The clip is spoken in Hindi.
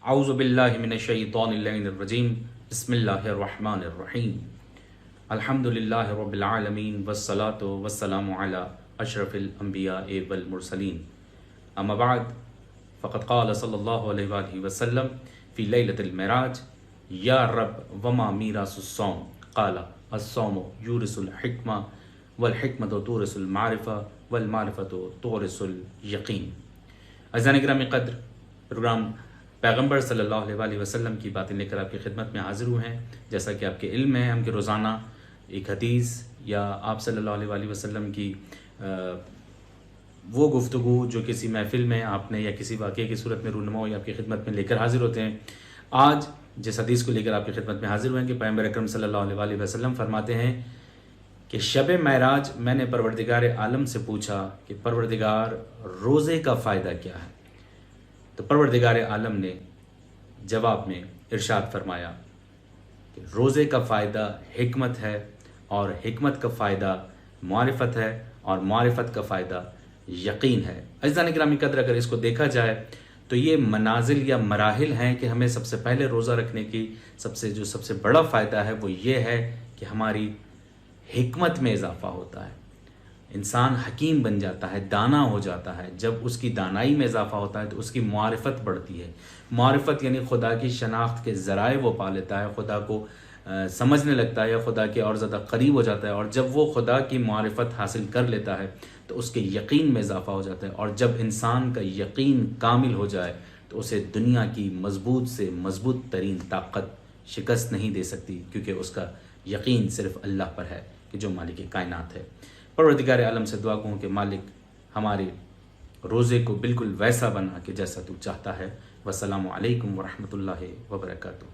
औज़ु बिल्लाहि मिनश्शैतानिर्रजीम बिस्मिल्लाहिर्रहमानिर्रहीम अल्हम्दुलिल्लाहि रब्बिल आलमीन वस्सलातु वस्सलामु अला अशरफिल अंबिया वल मुरसलीन अम्मा बाद फ़क़द क़ाल सल्लल्लाहु अलैहि वसल्लम फ़ी लैलतिल मिराज या रब वमा मीरासुस्सौम क़ाला अस्सौमु यूरिसुल हिक्मा वल हिक्मतु तूरिसुल मारिफ़ा वल मारिफ़तु तूरिसुल यक़ीन। अज़ान गिरामी क़द्र, प्रोग्राम पैगम्बर सल्लल्लाहु अलैहि वसल्लम की बातें लेकर आपकी खिदमत में हाज़िर हुए हैं। जैसा कि आपके इल्म है, हम कि रोज़ाना एक हदीस या आप सल्लल्लाहु अलैहि वसल्लम की वो गुफ्तगू जो किसी महफ़िल में आपने या किसी वाक़े की सूरत में रूनुमा या आपकी खिदमत में लेकर हाज़िर होते हैं। आज जिस हदीस को लेकर आपकी खिदमत में हाज़िर हुए हैं कि पैगम्बर अकरम सल्लल्लाहु अलैहि वसल्लम फरमाते हैं कि शब महराज मैंने परवरदिगार आलम से पूछा कि परवरदिगार रोज़े का फ़ायदा क्या है। तो परवरदिगार आलम ने जवाब में इरशाद फरमाया कि रोज़े का फ़ायदा हिकमत है और हिकमत का फ़ायदा मारिफत है और मारिफत का फ़ायदा यकीन है। अज़ीज़ान गिरामी क़द्र, अगर इसको देखा जाए तो ये मनाजिल या मराहिल हैं कि हमें सबसे पहले रोज़ा रखने की सबसे बड़ा फ़ायदा है वो ये है कि हमारी हिकमत में इजाफ़ा होता है। इंसान हकीम बन जाता है, दाना हो जाता है। जब उसकी दानाई में इजाफ़ा होता है तो उसकी मारिफत बढ़ती है। मारिफत यानी खुदा की शनाख्त के ज़राए वो पा लेता है, खुदा को समझने लगता है या खुदा के और ज़्यादा करीब हो जाता है। और जब वो खुदा की मारिफत हासिल कर लेता है तो उसके यकीन में इजाफ़ा हो जाता है। और जब इंसान का यकीन कामिल हो जाए तो उसे दुनिया की मजबूत से मजबूत तरीन ताकत शिकस्त नहीं दे सकती, क्योंकि उसका यकीन सिर्फ़ अल्लाह पर है कि जो मालिक कायनात है। परवरदिगार आलम से दुआ कहूँ कि मालिक हमारे रोज़े को बिल्कुल वैसा बना कि जैसा तू चाहता है। वस्सलामु अलैकुम वरहमतुल्लाहि वबरकातुहू।